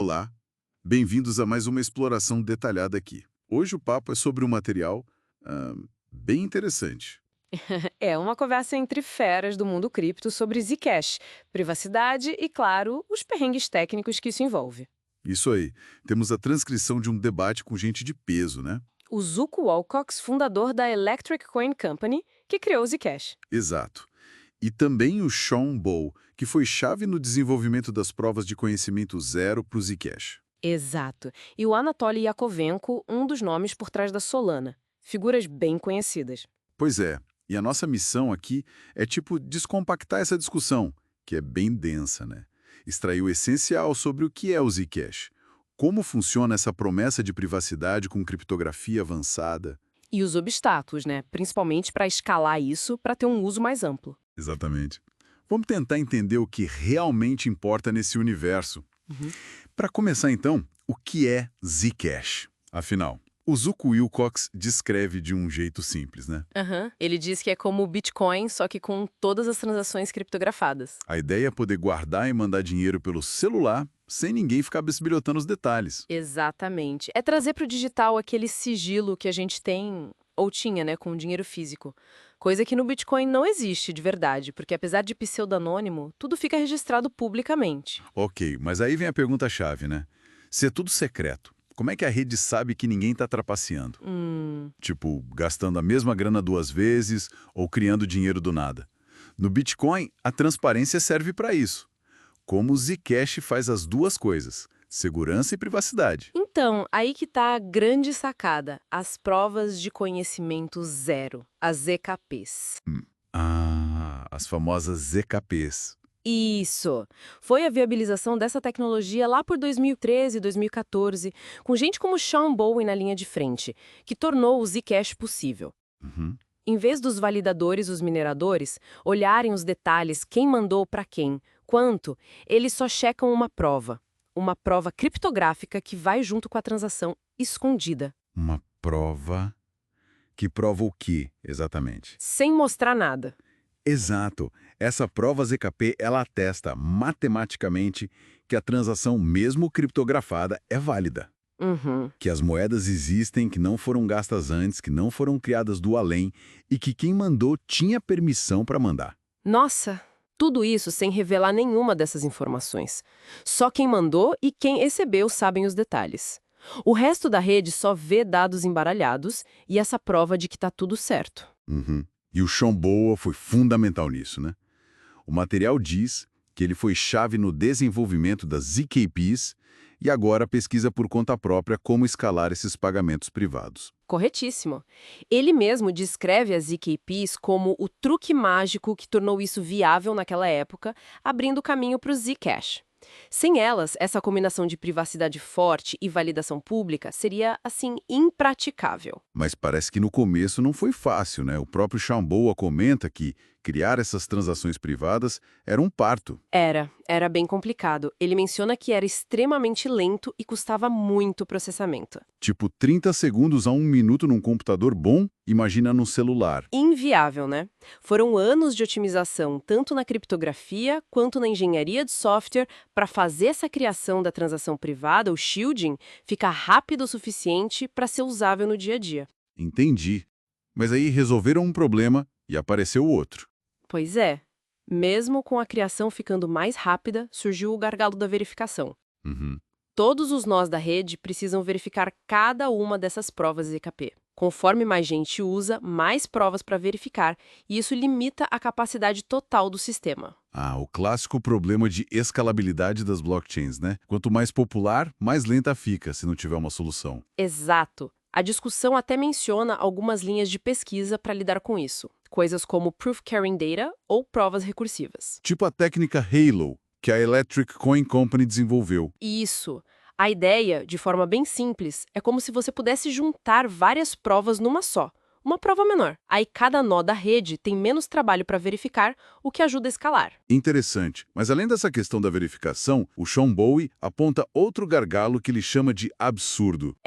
Olá, bem-vindos a mais uma exploração detalhada aqui. Hoje o papo é sobre um material bem interessante. É uma conversa entre feras do mundo cripto sobre Zcash, privacidade e, claro, os perrengues técnicos que isso envolve. Isso aí, temos a transcrição de um debate com gente de peso, né? O Zuko Walcox, fundador da Electric Coin Company, que criou o Zcash. Exato. E também o Sean Bow, que foi chave no desenvolvimento das provas de conhecimento zero para o Zcash. Exato. E o Anatoly Yakovenko, um dos nomes por trás da Solana. Figuras bem conhecidas. Pois é, e a nossa missão aqui é tipo descompactar essa discussão, que é bem densa, né? Extrair o essencial sobre o que é o Zcash, como funciona essa promessa de privacidade com criptografia avançada. E os obstáculos, né? Principalmente para escalar isso para ter um uso mais amplo. Exatamente. Vamos tentar entender o que realmente importa nesse universo. Uhum. Para começar, então, o que é Zcash? Afinal, o Zuko Wilcox descreve de um jeito simples, né? Aham. Ele diz que é como o Bitcoin, só que com todas as transações criptografadas. A ideia é poder guardar e mandar dinheiro pelo celular sem ninguém ficar bisbilhotando os detalhes. Exatamente. É trazer para o digital aquele sigilo que a gente tem, ou tinha, né, com o dinheiro físico. Coisa que no Bitcoin não existe de verdade, porque apesar de pseudonônimo, tudo fica registrado publicamente. Ok, mas aí vem a pergunta-chave, né? Se é tudo secreto, como é que a rede sabe que ninguém está trapaceando? Tipo, gastando a mesma grana duas vezes ou criando dinheiro do nada. No Bitcoin, a transparência serve para isso. Como o Zcash faz as duas coisas, segurança e privacidade. Então, aí que tá a grande sacada, as provas de conhecimento zero, as ZKPs. As famosas ZKPs. Isso! Foi a viabilização dessa tecnologia lá por 2013 e 2014, com gente como Sean Bowen na linha de frente, que tornou o Zcash possível. Uhum. Em vez dos validadores, os mineradores, olharem os detalhes, quem mandou para quem, quanto, eles só checam uma prova criptográfica que vai junto com a transação escondida, Uma prova que prova o quê, exatamente? sem mostrar nada. Exato. Essa prova ZKP, ela atesta matematicamente que a transação, mesmo criptografada, é válida. Uhum. Que as moedas existem, que não foram gastas antes, que não foram criadas do além e que quem mandou tinha permissão para mandar. Nossa, tudo isso sem revelar nenhuma dessas informações. Só quem mandou e quem recebeu sabem os detalhes. O resto da rede só vê dados embaralhados e essa prova de que tá tudo certo. Uhum. E o Sean Boa foi fundamental nisso, né? O material diz que ele foi chave no desenvolvimento das ZKPs e agora pesquisa por conta própria como escalar esses pagamentos privados. Corretíssimo. Ele mesmo descreve as ZKPs como o truque mágico que tornou isso viável naquela época, abrindo caminho para o Zcash. Sem elas, essa combinação de privacidade forte e validação pública seria, assim, impraticável. Mas parece que no começo não foi fácil, né? O próprio Sean Boa comenta que criar essas transações privadas era um parto. Era bem complicado. Ele menciona que era extremamente lento e custava muito processamento. Tipo, 30 segundos a um minuto num computador bom, imagina num celular. Inviável, né? Foram anos de otimização, tanto na criptografia quanto na engenharia de software, para fazer essa criação da transação privada, o shielding, ficar rápido o suficiente para ser usável no dia a dia. Entendi. Mas aí resolveram um problema e apareceu outro. Pois é. Mesmo com a criação ficando mais rápida, surgiu o gargalo da verificação. Uhum. Todos os nós da rede precisam verificar cada uma dessas provas ZKP. Conforme mais gente usa, mais provas para verificar, e isso limita a capacidade total do sistema. O clássico problema de escalabilidade das blockchains, né? Quanto mais popular, mais lenta fica se não tiver uma solução. Exato. A discussão até menciona algumas linhas de pesquisa para lidar com isso. Coisas como Proof Carrying Data ou provas recursivas. Tipo a técnica Halo, que a Electric Coin Company desenvolveu. Isso. A ideia, de forma bem simples, é como se você pudesse juntar várias provas numa só. Uma prova menor. Aí cada nó da rede tem menos trabalho para verificar, o que ajuda a escalar. Interessante. Mas além dessa questão da verificação, o Sean Bowie aponta outro gargalo que ele chama de absurdo.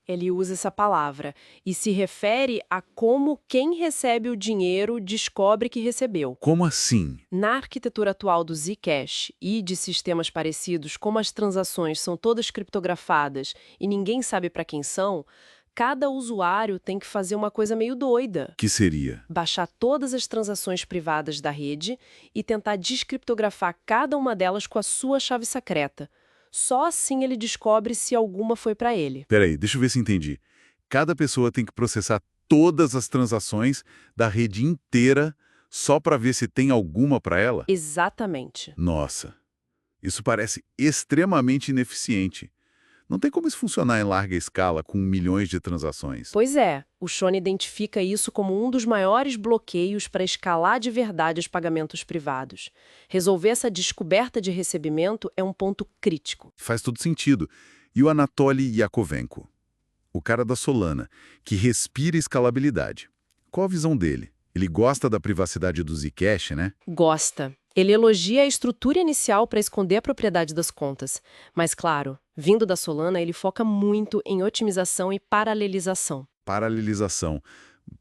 Ele usa essa palavra e se refere a como quem recebe o dinheiro descobre que recebeu. Como assim? Na arquitetura atual do Zcash e de sistemas parecidos, como as transações são todas criptografadas e ninguém sabe para quem são, cada usuário tem que fazer uma coisa meio doida. Que seria? Baixar todas as transações privadas da rede e tentar descriptografar cada uma delas com a sua chave secreta. Só assim ele descobre se alguma foi para ele. Peraí, deixa eu ver se entendi. Cada pessoa tem que processar todas as transações da rede inteira só para ver se tem alguma para ela? Exatamente. Nossa, isso parece extremamente ineficiente. Não tem como isso funcionar em larga escala com milhões de transações. Pois é, o Shone identifica isso como um dos maiores bloqueios para escalar de verdade os pagamentos privados. Resolver essa descoberta de recebimento é um ponto crítico. Faz todo sentido. E o Anatoly Yakovenko, o cara da Solana, que respira escalabilidade. Qual a visão dele? Ele gosta da privacidade do Zcash, né? Gosta. Ele elogia a estrutura inicial para esconder a propriedade das contas. Mas, claro, vindo da Solana, ele foca muito em otimização e paralelização. Paralelização.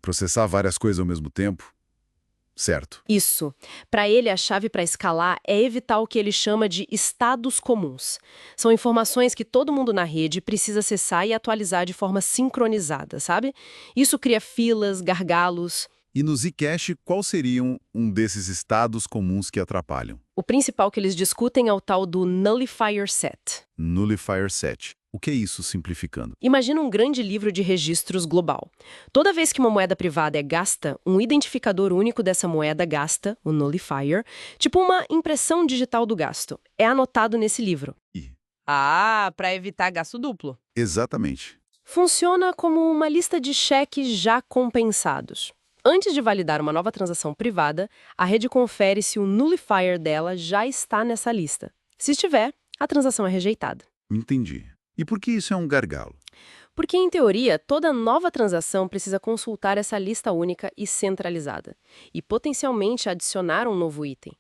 Processar várias coisas ao mesmo tempo? Certo. Isso. Para ele, a chave para escalar é evitar o que ele chama de estados comuns. São informações que todo mundo na rede precisa acessar e atualizar de forma sincronizada, sabe? Isso cria filas, gargalos. E no Zcash, qual seria um desses estados comuns que atrapalham? O principal que eles discutem é o tal do Nullifier Set. Nullifier Set. O que é isso, simplificando? Imagina um grande livro de registros global. Toda vez que uma moeda privada é gasta, um identificador único dessa moeda gasta, o nullifier, tipo uma impressão digital do gasto, é anotado nesse livro. E? Para evitar gasto duplo. Exatamente. Funciona como uma lista de cheques já compensados. Antes de validar uma nova transação privada, a rede confere se o nullifier dela já está nessa lista. Se estiver, a transação é rejeitada. Entendi. E por que isso é um gargalo? Porque, em teoria, toda nova transação precisa consultar essa lista única e centralizada, e potencialmente adicionar um novo item.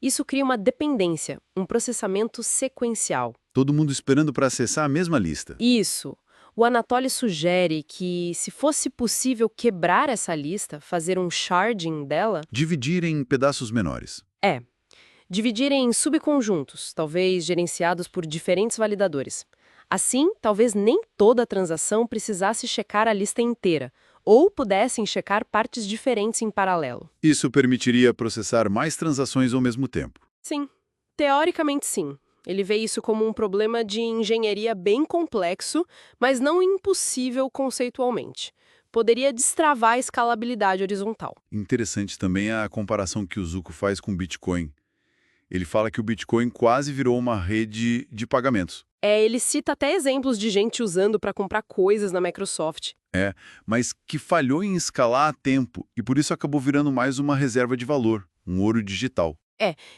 Isso cria uma dependência, um processamento sequencial. Todo mundo esperando para acessar a mesma lista. Isso. O Anatoly sugere que, se fosse possível quebrar essa lista, fazer um sharding dela... Dividir em pedaços menores. Dividir em subconjuntos, talvez gerenciados por diferentes validadores. Assim, talvez nem toda a transação precisasse checar a lista inteira, ou pudessem checar partes diferentes em paralelo. Isso permitiria processar mais transações ao mesmo tempo. Sim, teoricamente sim. Ele vê isso como um problema de engenharia bem complexo, mas não impossível conceitualmente. Poderia destravar a escalabilidade horizontal. Interessante também a comparação que o Zuko faz com o Bitcoin. Ele fala que o Bitcoin quase virou uma rede de pagamentos. Ele cita até exemplos de gente usando para comprar coisas na Microsoft. Mas que falhou em escalar a tempo e por isso acabou virando mais uma reserva de valor, um ouro digital.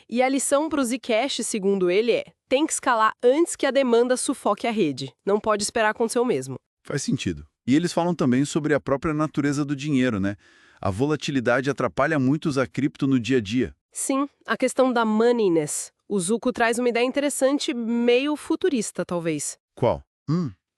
E a lição para o Zcash, segundo ele, tem que escalar antes que a demanda sufoque a rede. Não pode esperar acontecer o mesmo. Faz sentido. E eles falam também sobre a própria natureza do dinheiro, né? A volatilidade atrapalha muito usar cripto no dia a dia. Sim, a questão da moneyness. O Zuko traz uma ideia interessante, meio futurista, talvez. Qual?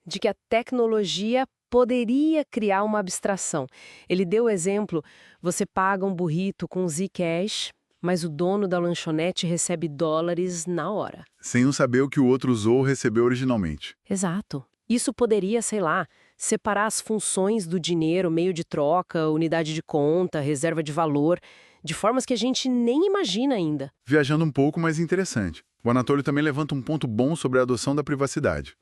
De que a tecnologia poderia criar uma abstração. Ele deu o exemplo, você paga um burrito com Zcash, mas o dono da lanchonete recebe dólares na hora. Sem um saber o que o outro usou ou recebeu originalmente. Exato. Isso poderia, sei lá, separar as funções do dinheiro, meio de troca, unidade de conta, reserva de valor, de formas que a gente nem imagina ainda. Viajando um pouco, mas interessante. O Anatoly também levanta um ponto bom sobre a adoção da privacidade.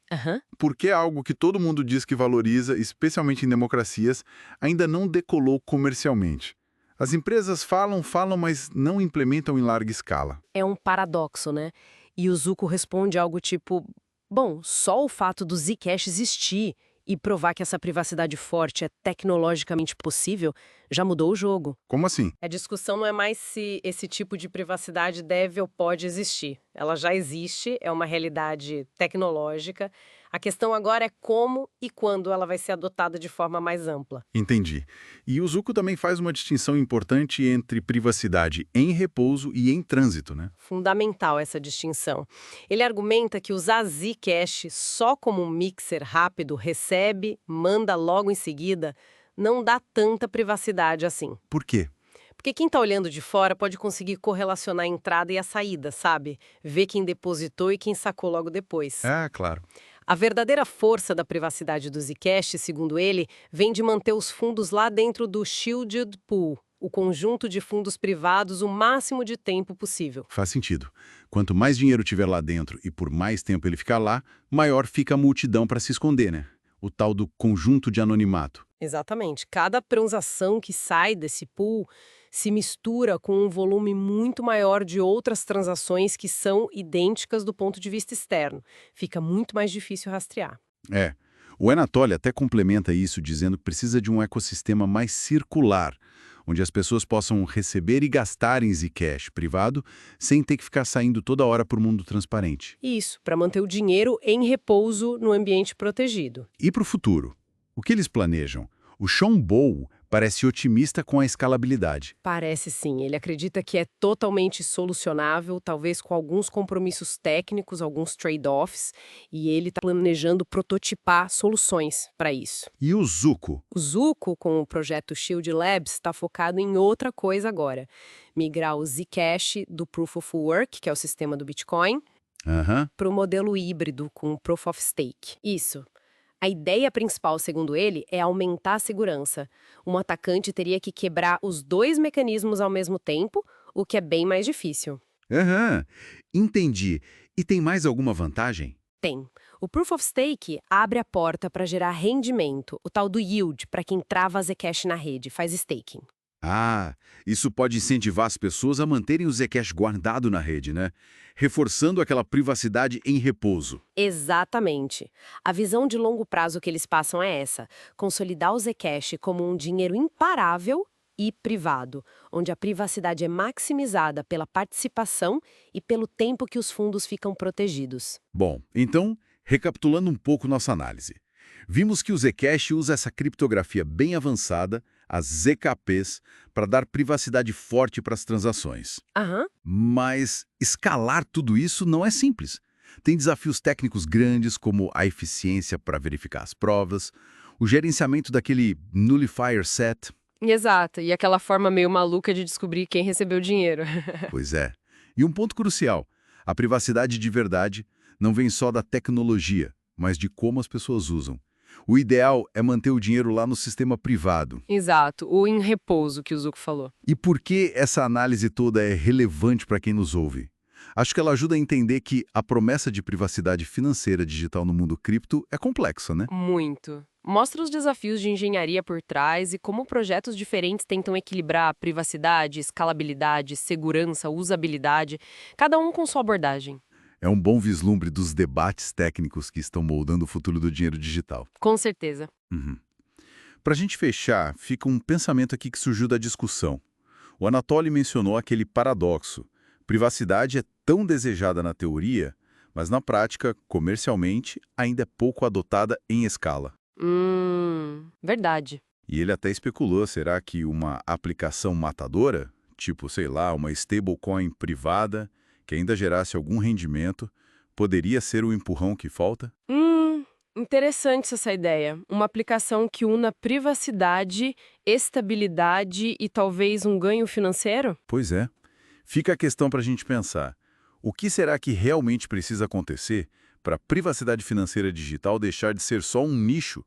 Por que algo que todo mundo diz que valoriza, especialmente em democracias, ainda não decolou comercialmente? As empresas falam, mas não implementam em larga escala. É um paradoxo, né? E o Zuko responde algo tipo, bom, só o fato do Zcash existir e provar que essa privacidade forte é tecnologicamente possível já mudou o jogo. Como assim? A discussão não é mais se esse tipo de privacidade deve ou pode existir. Ela já existe, é uma realidade tecnológica. A questão agora é como e quando ela vai ser adotada de forma mais ampla. Entendi. E o Zucco também faz uma distinção importante entre privacidade em repouso e em trânsito, né? Fundamental essa distinção. Ele argumenta que usar Zcash só como um mixer rápido, recebe, manda logo em seguida, não dá tanta privacidade assim. Por quê? Porque quem está olhando de fora pode conseguir correlacionar a entrada e a saída, sabe? Ver quem depositou e quem sacou logo depois. Ah, claro. A verdadeira força da privacidade do Zcash, segundo ele, vem de manter os fundos lá dentro do Shielded Pool, o conjunto de fundos privados, o máximo de tempo possível. Faz sentido. Quanto mais dinheiro tiver lá dentro e por mais tempo ele ficar lá, maior fica a multidão para se esconder, né? O tal do conjunto de anonimato. Exatamente. Cada transação que sai desse pool se mistura com um volume muito maior de outras transações que são idênticas do ponto de vista externo. Fica muito mais difícil rastrear. É. O Anatoly até complementa isso dizendo que precisa de um ecossistema mais circular, onde as pessoas possam receber e gastar em Zcash privado sem ter que ficar saindo toda hora para o mundo transparente. Isso, para manter o dinheiro em repouso no ambiente protegido. E para o futuro? O que eles planejam? O Sean Bow parece otimista com a escalabilidade. Parece sim. Ele acredita que é totalmente solucionável, talvez com alguns compromissos técnicos, alguns trade-offs, e ele está planejando prototipar soluções para isso. E o Zucco? O Zucco, com o projeto Shield Labs, está focado em outra coisa agora. Migrar o Zcash do Proof of Work, que é o sistema do Bitcoin, para o modelo híbrido com o Proof of Stake. Isso. A ideia principal, segundo ele, é aumentar a segurança. Um atacante teria que quebrar os dois mecanismos ao mesmo tempo, o que é bem mais difícil. Entendi. E tem mais alguma vantagem? Tem. O Proof of Stake abre a porta para gerar rendimento, o tal do yield, para quem trava a Zcash na rede, faz staking. Ah, isso pode incentivar as pessoas a manterem o Zcash guardado na rede, né? Reforçando aquela privacidade em repouso. Exatamente. A visão de longo prazo que eles passam é essa: consolidar o Zcash como um dinheiro imparável e privado, onde a privacidade é maximizada pela participação e pelo tempo que os fundos ficam protegidos. Bom, então, recapitulando um pouco nossa análise. Vimos que o Zcash usa essa criptografia bem avançada, as ZKPs, para dar privacidade forte para as transações. Mas escalar tudo isso não é simples. Tem desafios técnicos grandes, como a eficiência para verificar as provas, o gerenciamento daquele nullifier set. Exato, e aquela forma meio maluca de descobrir quem recebeu o dinheiro. Pois é. E um ponto crucial, a privacidade de verdade não vem só da tecnologia, mas de como as pessoas usam. O ideal é manter o dinheiro lá no sistema privado. Exato, o em repouso que o Zucco falou. E por que essa análise toda é relevante para quem nos ouve? Acho que ela ajuda a entender que a promessa de privacidade financeira digital no mundo cripto é complexa, né? Muito. Mostra os desafios de engenharia por trás e como projetos diferentes tentam equilibrar privacidade, escalabilidade, segurança, usabilidade, cada um com sua abordagem. É um bom vislumbre dos debates técnicos que estão moldando o futuro do dinheiro digital. Com certeza. Para a gente fechar, fica um pensamento aqui que surgiu da discussão. O Anatoly mencionou aquele paradoxo. Privacidade é tão desejada na teoria, mas na prática, comercialmente, ainda é pouco adotada em escala. Verdade. E ele até especulou, será que uma aplicação matadora, tipo, sei lá, uma stablecoin privada, que ainda gerasse algum rendimento, poderia ser o empurrão que falta? Interessante essa ideia. Uma aplicação que una privacidade, estabilidade e talvez um ganho financeiro? Pois é. Fica a questão para a gente pensar. O que será que realmente precisa acontecer para a privacidade financeira digital deixar de ser só um nicho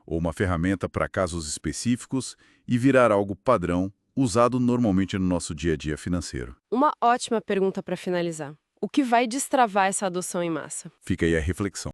ou uma ferramenta para casos específicos e virar algo padrão, usado normalmente no nosso dia a dia financeiro? Uma ótima pergunta para finalizar. O que vai destravar essa adoção em massa? Fica aí a reflexão.